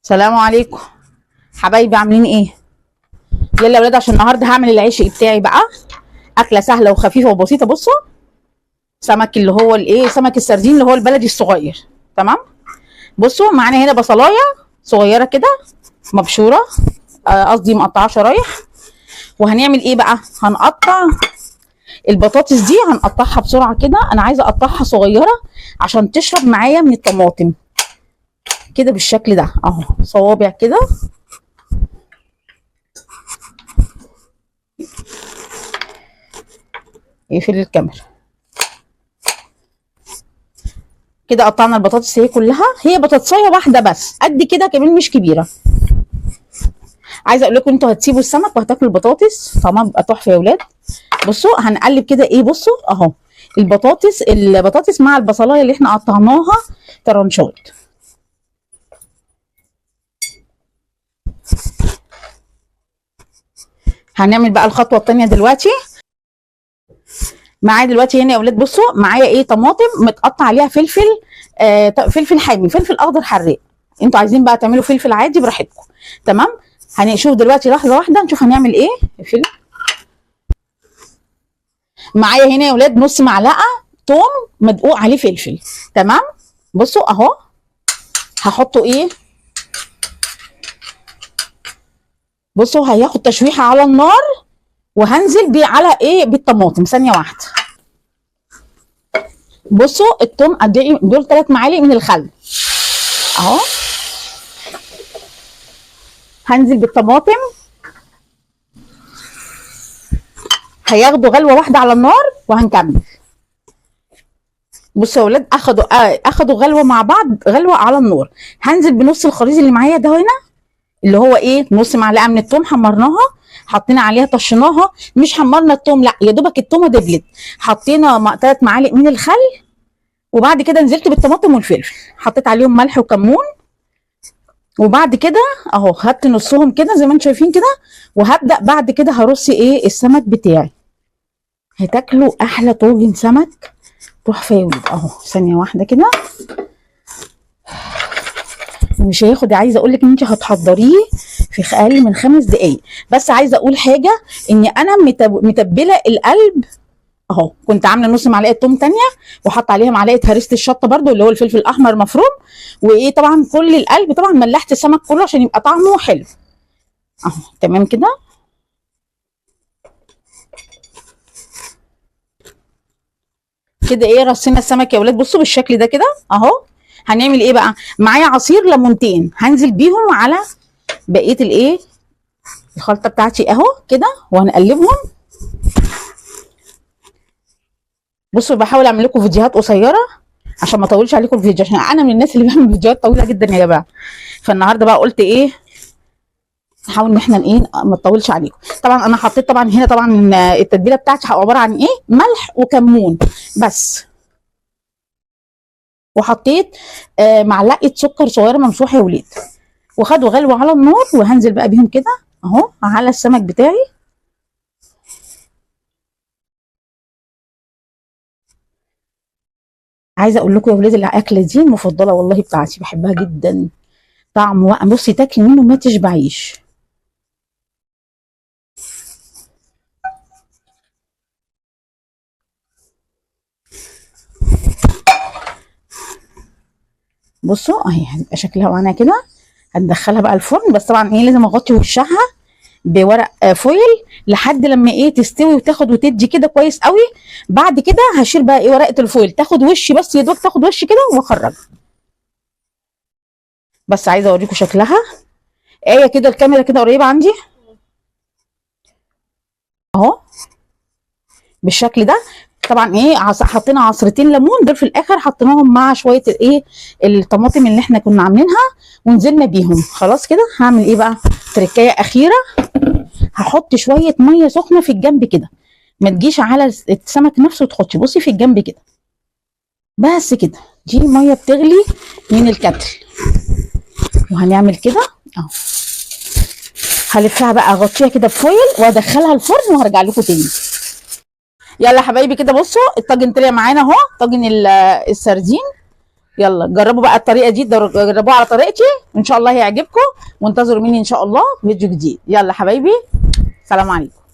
السلام عليكم حبايبي، عاملين ايه؟ يلا يا ولاد، عشان النهارده هعمل العيش بتاعي بقى. اكله سهله وخفيفه وبسيطه. بصوا، سمك اللي هو الايه، سمك السردين اللي هو البلدي الصغير. تمام. بصوا معانا هنا بصلايه صغيره كده مبشوره، قصدي مقطعه شرايح. وهنعمل ايه بقى؟ هنقطع البطاطس دي، هنقطعها بسرعه كده. انا عايزه اقطعها صغيره عشان تشرب معايا من الطماطم كده بالشكل ده اهو، صوابع كده. يقفل الكاميرا كده. قطعنا البطاطس هي كلها، هي بطاطسايه واحده بس قد كده، كمان مش كبيره. عايزه اقول لكم انتوا هتسيبوا السمك وهتاكلوا البطاطس، طعمها بيبقى تحفه يا ولاد. بصوا هنقلب كده ايه، بصوا اهو البطاطس مع البصلايه اللي احنا قطعناها طرنشات. هنعمل بقى الخطوه الثانيه دلوقتي. معايا دلوقتي هنا يا ولاد، بصوا معايا ايه، طماطم متقطع عليها فلفل، فلفل حامي، فلفل اخضر حراق. انتوا عايزين بقى تعملوا فلفل عادي براحتكم. تمام. هنشوف دلوقتي لحظه واحده نشوف هنعمل ايه. معايا هنا يا ولاد نص معلقه توم مدقوق عليه فلفل. تمام. بصوا اهو، هحطه ايه، بصوا هياخد تشويحه على النار، وهنزل بيه على ايه، بالطماطم. ثانيه واحده. بصوا التوم قد ايه، دول 3 معالق من الخل اهو. هنزل بالطماطم، هياخدوا غلوه واحده على النار وهنكمل. بصوا يا ولاد، اخدوا غلوه مع بعض، غلوه على النار. هنزل بنص الخليط اللي معايا ده هنا، اللي هو ايه، نص معلقه من الثوم حمرناها، حطينا عليها طشيناها. مش حمرنا الثوم، لا يا دوبك الثومه دبلت. حطينا 3 معالق من الخل، وبعد كده نزلت بالطماطم والفلفل، حطيت عليهم ملح وكمون. وبعد كده اهو خدت نصهم كده زي ما انتم شايفين كده. وهبدا بعد كده هرص ايه، السمك بتاعي. هتاكلوا احلى طاجن سمك تحفه يا ولد اهو. ثانيه واحده كده، مش هياخد، عايزه اقول لك ان انت هتحضريه في اقل من 5 دقائق. بس عايزه اقول حاجه، ان انا متبله القلب اهو. كنت عامله نص معلقه توم تانية، وحط عليها معلقه هريسه الشطه برده اللي هو الفلفل الاحمر مفروم. وايه طبعا كل القلب طبعا ملحت السمك كله عشان يبقى طعمه حلو اهو. تمام كده. كده ايه، رصينا السمك يا ولاد، بصوا بالشكل ده كده اهو. هنعمل ايه بقى؟ معايا عصير ليمونتين، هنزل بيهم على بقيه الايه، الخلطه بتاعتي اهو كده، وهنقلبهم. بصوا بحاول اعمل لكم فيديوهات قصيره عشان ما اطولش عليكم الفيديو، عشان انا من الناس اللي بعمل فيديوهات طويله جدا يا جماعه. فالنهارده بقى قلت ايه، نحاول ان احنا ايه ما نطولش عليكم. طبعا انا حطيت طبعا هنا طبعا التتبيله بتاعتي عباره عن ايه، ملح وكمون بس. وحطيت معلقه سكر صغيره ممسوحه يا ولاد. وخدوا غلوه على النار، وهنزل بقى بيهم كده اهو على السمك بتاعي. عايزه اقول لكم يا ولاد، الاكله دي المفضله والله بتاعتي، بحبها جدا. طعمه بصي تاكلي منه ما تشبعيش. بصوا اهي هتبقى شكلها معانا كده. هندخلها بقى الفرن، بس طبعا ايه لازم اغطي وشها بورق فويل لحد لما ايه تستوي وتاخد وتدي كده كويس قوي. بعد كده هشيل بقى ايه ورقه الفويل تاخد وش، بس يا دوب تاخد وش كده واخرجها. بس عايزه اوريكم شكلها. ايه كده الكاميرا كده قريبه عندي اهو بالشكل ده. طبعا ايه حطينا عصرتين ليمون دول في الاخر، حطيناهم مع شويه الايه، الطماطم اللي احنا كنا عاملينها، ونزلنا بيهم. خلاص كده هعمل ايه بقى، تركايه اخيره. هحط شويه ميه سخنه في الجنب كده، ما تجيش على السمك نفسه، تحطي بصي في الجنب كده بس كده. دي ميه بتغلي من الكتل. وهنعمل كده اهو. هلفها بقى اغطيها كده بفويل وادخلها الفرن وهرجع لكم تاني. يلا حبايبي كده، بصوا الطاجن طلع معانا اهو، طاجن السردين يلا جربوا بقى الطريقه دي، جربوها على طريقتي وان شاء الله هيعجبكم، وانتظروا مني ان شاء الله فيديو جديد. يلا حبايبي، سلام عليكم.